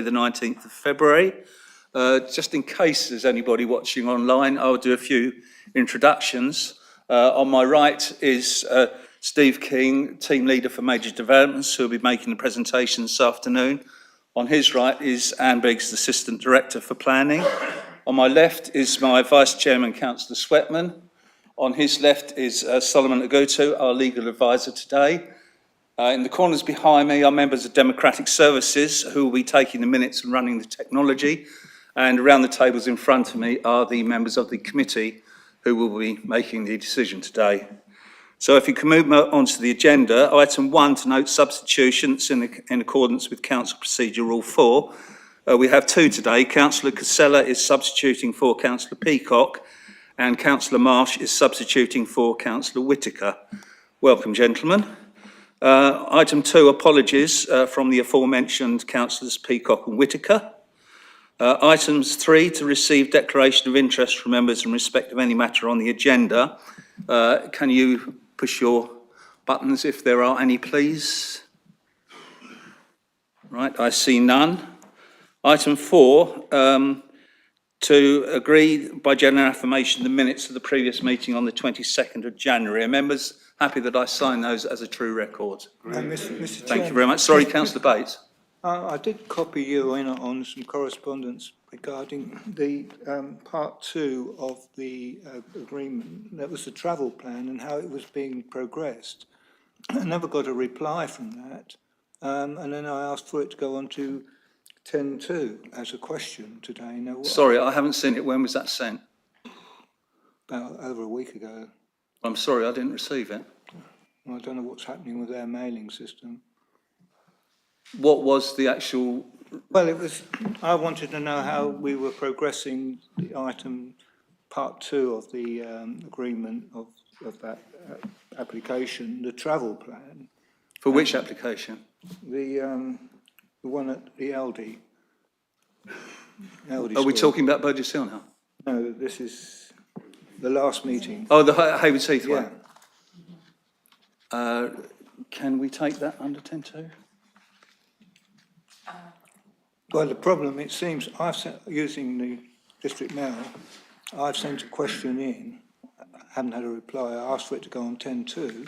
the 19th of February. Just in case there's anybody watching online, I'll do a few introductions. On my right is Steve King, Team Leader for Major Developments, who will be making the presentation this afternoon. On his right is Anne Biggs, Assistant Director for Planning. On my left is my Vice Chairman, Councillor Sweatman. On his left is Solomon Agutu, our Legal Advisor today. In the corners behind me are members of Democratic Services who will be taking the minutes and running the technology. And around the tables in front of me are the members of the committee who will be making the decision today. So if you can move on to the agenda, item 1 to note substitutions in accordance with Council Procedure Rule 4. We have 2 today. Councillor Casella is substituting for Councillor Peacock and Councillor Marsh is substituting for Councillor Whitaker. Welcome, gentlemen. Item 2, apologies from the aforementioned Councillors Peacock and Whitaker. Items 3, to receive declaration of interest from members in respect of any matter on the agenda. Can you push your buttons if there are any, please? Right, I see none. Item 4, to agree by general affirmation the minutes of the previous meeting on the 22nd of January. Are members happy that I sign those as a true record? Mr. Thank you very much. Sorry, Councillor Bates. I did copy you in on some correspondence regarding the part 2 of the agreement. That was the travel plan and how it was being progressed. I never got a reply from that. And then I asked for it to go on to 10.2 as a question today. Now, Sorry, I haven't seen it. When was that sent? About over a week ago. I'm sorry, I didn't receive it. Well, I don't know what's happening with their mailing system. What was the actual... Well, it was, I wanted to know how we were progressing the item part 2 of the agreement of that application, the travel plan. For which application? The one at the LD. Are we talking about Burgess Hill now? No, this is the last meeting. Oh, the Hayward Heath Yeah. one. Can we take that under 10.2? Well, the problem, it seems, I've sent, using the district mail, I've sent a question in, haven't had a reply. I asked for it to go on 10.2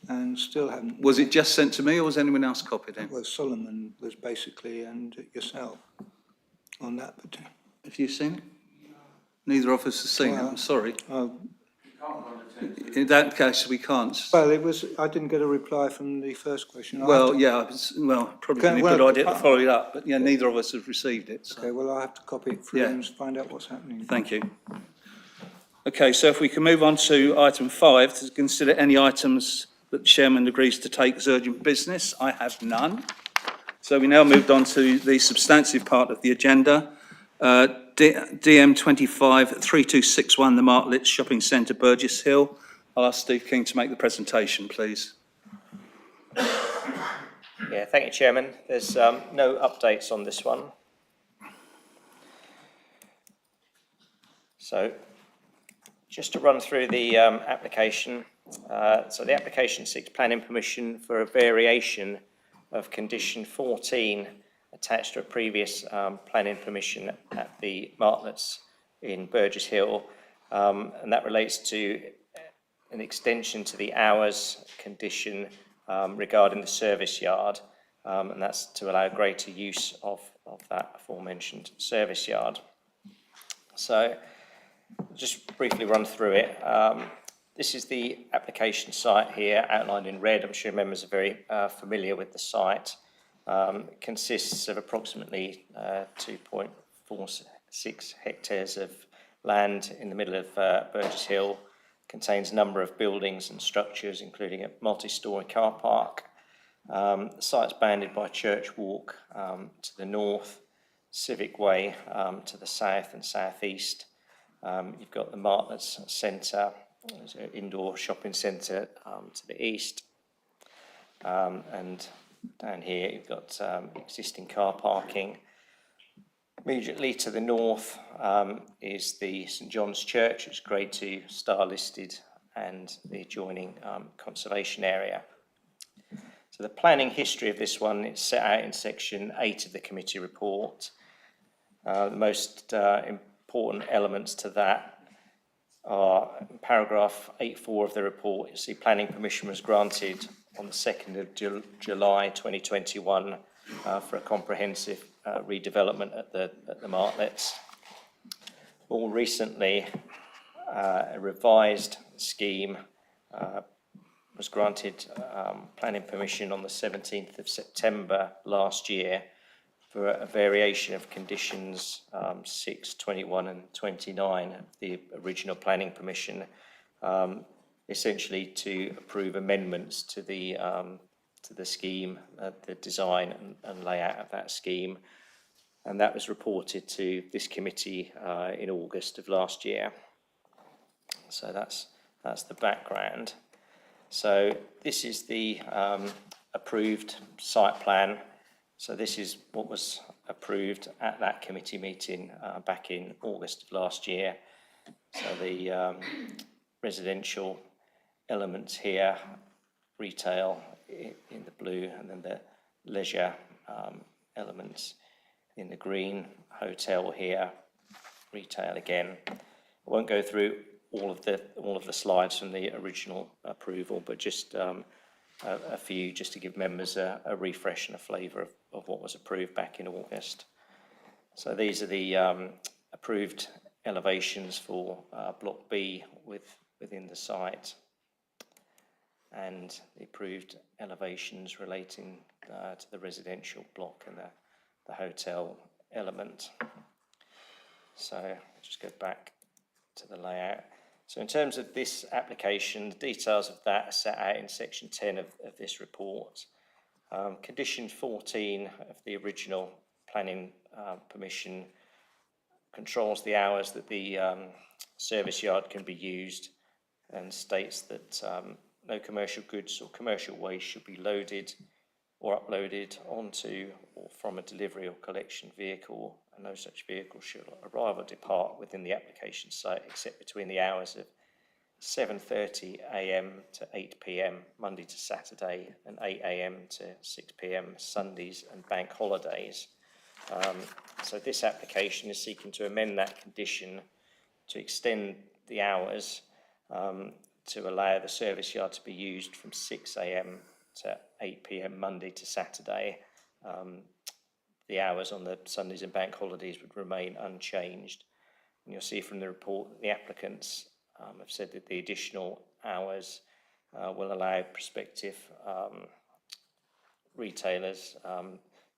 and still haven't. Was it just sent to me or was anyone else copied in? Well, Solomon was basically, and yourself on that. But have you seen it? Neither of us has seen it, I'm sorry. In that case, we can't. Well, it was, I didn't get a reply from the first question. Well, yeah, probably a good idea to follow it up, but yeah, neither of us have received it. So. Okay, well, I'll have to copy it through and find out what's happening. Thank you. Okay, so if we can move on to item 5, to consider any items that the Chairman agrees to take as urgent business. I have none. So we now moved on to the substantive part of the agenda. DM 25-3261, the Martlets Shopping Centre, Burgess Hill. I'll ask Steve King to make the presentation, please. Yeah, thank you, Chairman. There's no updates on this one. So, just to run through the application. So the application seeks planning permission for a variation of condition 14 attached to a previous planning permission at the Martlets in Burgess Hill, and that relates to an extension to the hours condition regarding the service yard, and that's to allow greater use of that aforementioned service yard. So just briefly run through it. This is the application site here outlined in red. I'm sure members are very familiar with the site. It consists of approximately 2.46 hectares of land in the middle of Burgess Hill, contains a number of buildings and structures, including a multi-storey car park. The site's bounded by Church Walk to the north, Civic Way to the south and southeast. You've got the Martlets Centre, an indoor shopping centre to the east, and down here you've got existing car parking. Immediately to the north is the St John's Church, which is Grade 2 star listed, and the adjoining conservation area. So the planning history of this one is set out in section 8 of the committee report. The most important elements to that are in paragraph 8.4 of the report. You see planning permission was granted on the 2nd of July 2021 for a comprehensive redevelopment at the Martlets. More recently, a revised scheme was granted planning permission on the 17th of September last year for a variation of conditions 6, 21 and 29 of the original planning permission, essentially to approve amendments to the scheme, the design and layout of that scheme. And that was reported to this committee in August of last year. So that's the background. So this is the approved site plan. So this is what was approved at that committee meeting back in August of last year. So the residential elements here, retail in the blue, and then the leisure elements in the green, hotel here, retail again. I won't go through all of the slides from the original approval, but just a few just to give members a refresh and a flavour of what was approved back in August. So these are the approved elevations for Block B within the site, and the approved elevations relating to the residential block and the hotel element. So I'll just go back to the layout. So in terms of this application, the details of that are set out in section 10 of this report. Condition 14 of the original planning permission controls the hours that the service yard can be used, and states that no commercial goods or commercial waste should be loaded or uploaded onto or from a delivery or collection vehicle, and no such vehicle should arrive or depart within the application site except between the hours of 7:30 a.m. to 8 p.m. Monday to Saturday, and 8 a.m. to 6 p.m. Sundays and bank holidays. So this application is seeking to amend that condition to extend the hours to allow the service yard to be used from 6 a.m. to 8 p.m. Monday to Saturday. The hours on the Sundays and bank holidays would remain unchanged. And you'll see from the report that the applicants have said that the additional hours will allow prospective retailers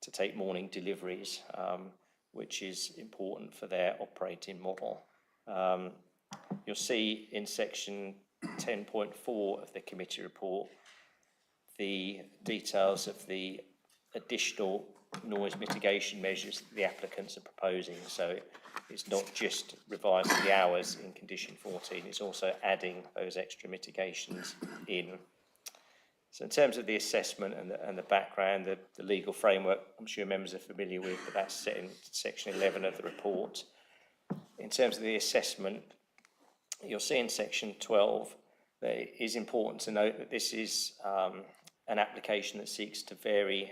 to take morning deliveries, which is important for their operating model. You'll see in section 10.4 of the committee report the details of the additional noise mitigation measures that the applicants are proposing. So it's not just revising the hours in condition 14, it's also adding those extra mitigations in. So in terms of the assessment and the background, the legal framework, I'm sure members are familiar with, but that's set in section 11 of the report. In terms of the assessment, you'll see in section 12 that it is important to note that this is an application that seeks to vary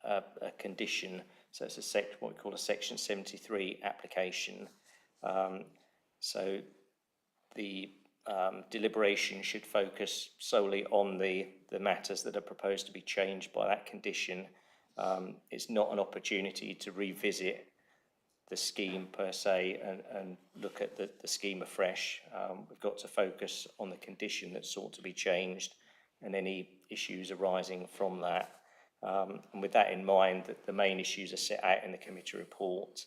a condition. So it's what we call a section 73 application. So the deliberation should focus solely on the matters that are proposed to be changed by that condition. It's not an opportunity to revisit the scheme per se and look at the scheme afresh. We've got to focus on the condition that's sought to be changed and any issues arising from that. And with that in mind, the main issues are set out in the committee report.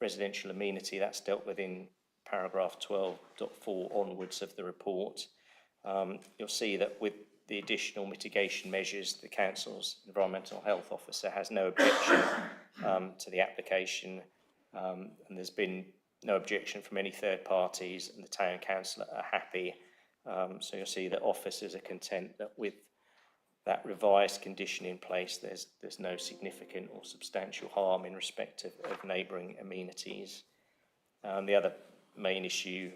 Residential amenity, that's dealt with in paragraph 12.4 onwards of the report. You'll see that with the additional mitigation measures, the council's environmental health officer has no objection to the application, and there's been no objection from any third parties, and the town council are happy. So you'll see that officers are content that with that revised condition in place, there's no significant or substantial harm in respect of neighbouring amenities. The other main issue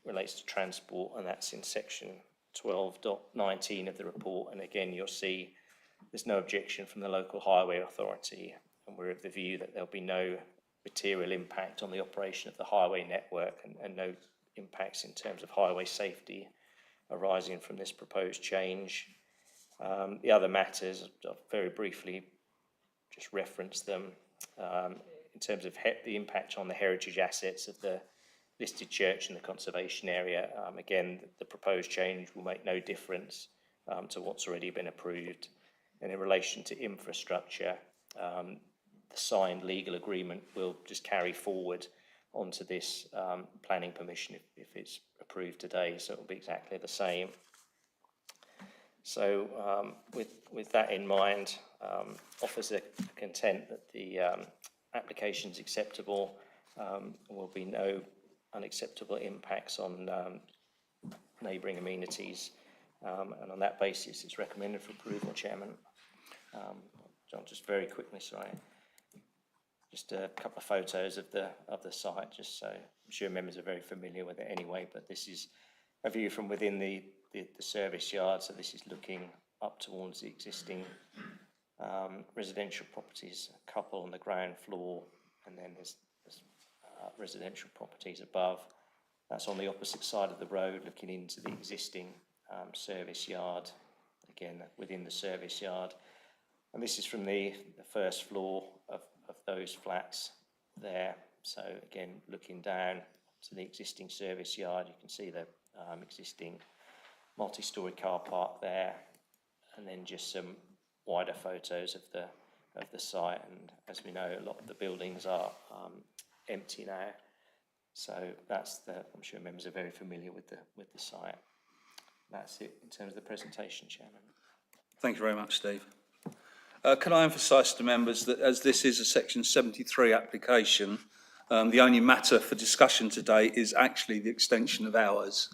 relates to transport, and that's in section 12.19 of the report. And again, you'll see there's no objection from the local highway authority, and we're of the view that there'll be no material impact on the operation of the highway network and no impacts in terms of highway safety arising from this proposed change. The other matters, I'll very briefly just reference them. In terms of the impact on the heritage assets of the listed church in the conservation area, again, the proposed change will make no difference to what's already been approved. And in relation to infrastructure, the signed legal agreement will just carry forward onto this planning permission if it's approved today, so it will be exactly the same. So with that in mind, offers a content that the application is acceptable. Will be no unacceptable impacts on neighbouring amenities, and on that basis it's recommended for approval, Chairman. John, just very quickly, sorry, just a couple of photos of the site, just so I'm sure members are very familiar with it anyway, but this is a view from within the service yard. So this is looking up towards the existing residential properties, a couple on the ground floor, and then there's residential properties above. That's on the opposite side of the road, looking into the existing service yard, again within the service yard. And this is from the first floor of those flats there. So again, looking down to the existing service yard, you can see the existing multi-storey car park there, and then just some wider photos of the site. And as we know, a lot of the buildings are empty now. So that's I'm sure members are very familiar with the site. That's it in terms of the presentation, Chairman. Thank you very much, Steve. Can I emphasise to members that as this is a Section 73 application, the only matter for discussion today is actually the extension of hours.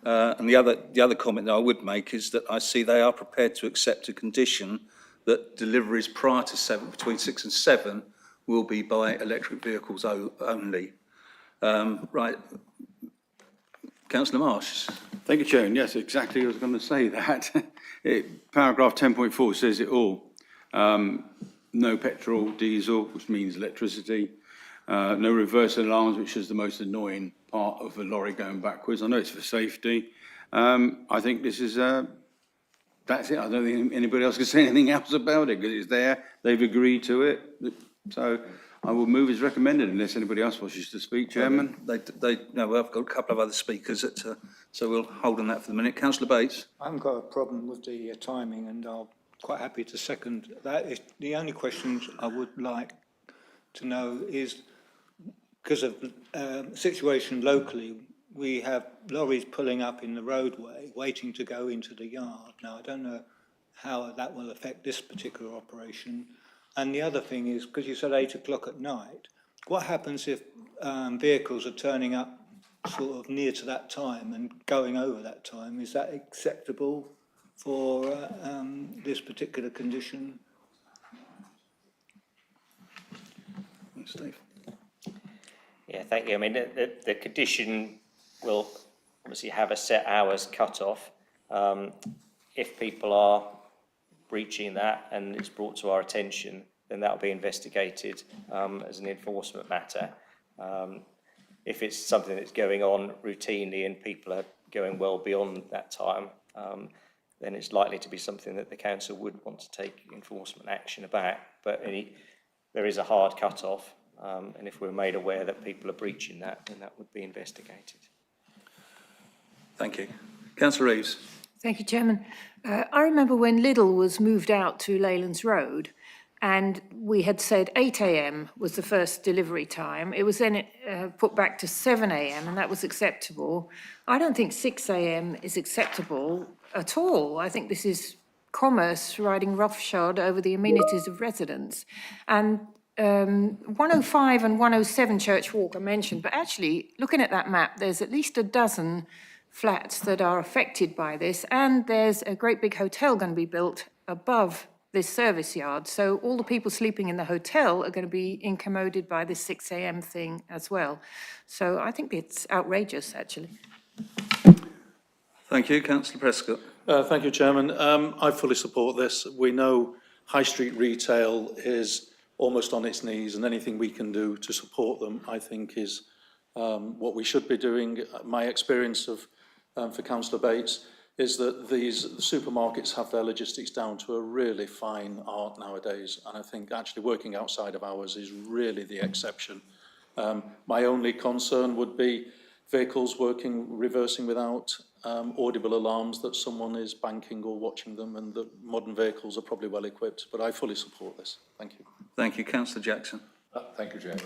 And the other comment that I would make is that I see they are prepared to accept a condition that deliveries prior to between 6 and 7 will be by electric vehicles only. Right, Councillor Marsh. Thank you, Chairman. Yes, exactly. I was going to say that. Paragraph 10.4 says it all. No petrol, diesel, which means electricity. No reverse alarms, which is the most annoying part of a lorry going backwards. I know it's for safety. I think this is, that's it. I don't think anybody else can say anything else about it because it's there. They've agreed to it. So I will move as recommended unless anybody else wishes to speak, Chairman. No, I've got a couple of other speakers, so we'll hold on that for the minute. Councillor Bates. I haven't got a problem with the timing, and I'll quite happy to second that. The only questions I would like to know is, because of situation locally, we have lorries pulling up in the roadway waiting to go into the yard. Now, I don't know how that will affect this particular operation. And the other thing is, because you said 8 o'clock at night, what happens if vehicles are turning up sort of near to that time and going over that time? Is that acceptable for this particular condition? Steve. Yeah, thank you. I mean, the condition will obviously have a set hours cut off. If people are breaching that and it's brought to our attention, then that will be investigated as an enforcement matter. If it's something that's going on routinely and people are going well beyond that time, then it's likely to be something that the council would want to take enforcement action about. But there is a hard cut-off, and if we're made aware that people are breaching that, then that would be investigated. Thank you. Councillor Reeves. Thank you, Chairman. I remember when Lidl was moved out to Leylands Road, and we had said 8 a.m. was the first delivery time. It was then put back to 7 a.m. and that was acceptable. I don't think 6 a.m. is acceptable at all. I think this is commerce riding roughshod over the amenities of residents. And 105 and 107 Church Walk are mentioned, but actually, looking at that map, there's at least a dozen flats that are affected by this, and there's a great big hotel going to be built above this service yard. So all the people sleeping in the hotel are going to be incommoded by this 6 a.m. thing as well. So I think it's outrageous, actually. Thank you. Councillor Prescott. Thank you, Chairman. I fully support this. We know high street retail is almost on its knees, and anything we can do to support them, I think, is what we should be doing. My experience of, for Councillor Bates, is that these supermarkets have their logistics down to a really fine art nowadays, and I think actually working outside of hours is really the exception. My only concern would be vehicles reversing without audible alarms that someone is banking or watching them, and that modern vehicles are probably well equipped, but I fully support this. Thank you. Thank you. Councillor Jackson. Thank you, Chairman.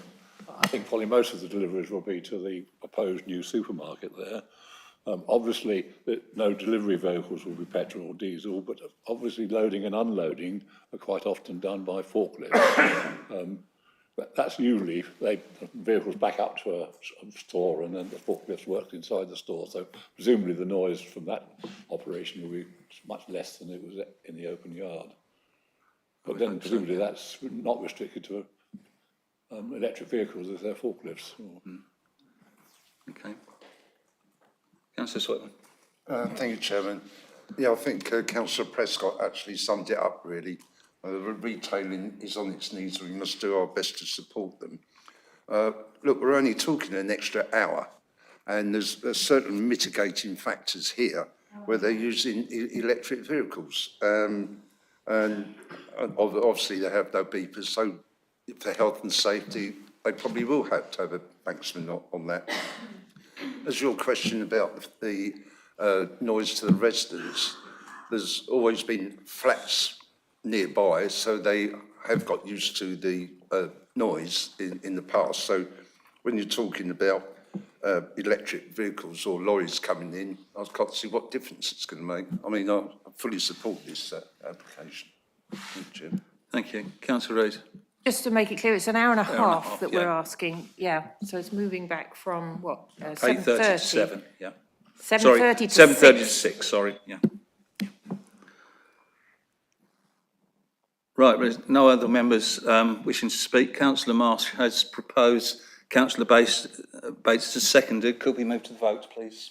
I think probably most of the deliveries will be to the proposed new supermarket there. Obviously, no delivery vehicles will be petrol or diesel, but obviously loading and unloading are quite often done by forklifts. That's usually the vehicles back up to a store and then the forklifts work inside the store. So presumably the noise from that operation will be much less than it was in the open yard. But then presumably that's not restricted to electric vehicles as they're forklifts. Okay. Councillor Swetland. Thank you, Chairman. Yeah, I think Councillor Prescott actually summed it up, really. The retailing is on its knees, and we must do our best to support them. Look, we're only talking an extra hour, and there's certain mitigating factors here where they're using electric vehicles. And obviously they have no beepers, so for health and safety, they probably will have to have a banksman on that. As your question about the noise to the residents, there's always been flats nearby, so they have got used to the noise in the past. So when you're talking about electric vehicles or lorries coming in, I can't see what difference it's going to make. I mean, I fully support this application. Thank you, Jim. Thank you. Councillor Reid. Just to make it clear, it's an hour and a half that we're yeah. asking, yeah, so it's moving back from what, 8:30 to 7, yeah. 7:30 to 7:30 to 6. 6, sorry, yeah. Right, there's no other members wishing to speak. Councillor Marsh has proposed, Councillor Bates has seconded. Could we move to the vote, please?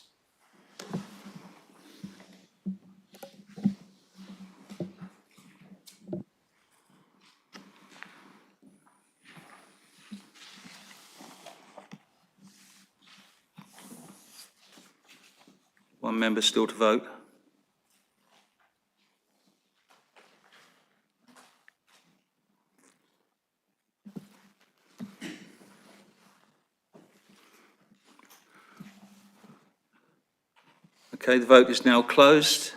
One member still to vote. Okay, the vote is now closed.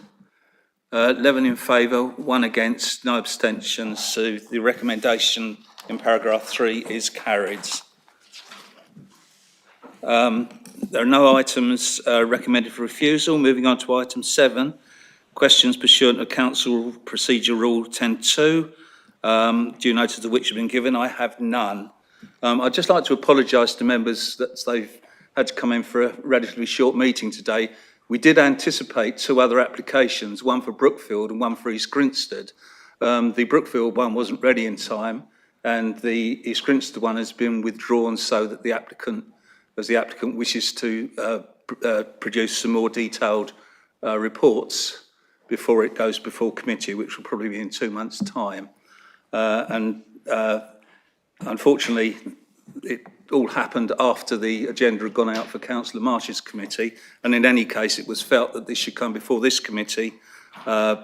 11 in favour, 1 against, no abstentions. So the recommendation in paragraph 3 is carried. There are no items recommended for refusal. Moving on to item 7, questions pursuant to Council Procedure Rule 10.2. Due notice of which have been given, I have none. I'd just like to apologise to members that they've had to come in for a relatively short meeting today. We did anticipate 2 other applications, one for Brookfield and one for East Grinstead. The Brookfield one wasn't ready in time, and the East Grinstead one has been withdrawn so that the applicant wishes to produce some more detailed reports before it goes before committee, which will probably be in 2 months' time. Unfortunately, it all happened after the agenda had gone out for Councillor Marsh's committee, and in any case it was felt that this should come before this committee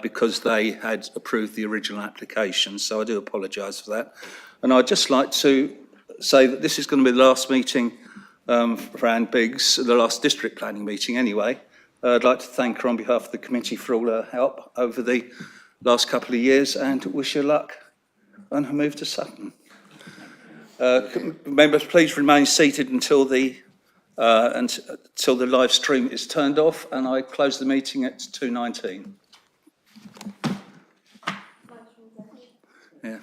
because they had approved the original application, so I do apologise for that. And I'd just like to say that this is going to be the last meeting for Anne Biggs, the last district planning meeting anyway. I'd like to thank her on behalf of the committee for all her help over the last couple of years and wish her luck on her move to Sutton. Members, please remain seated until the live stream is turned off, and I close the meeting at 2:19. Yeah.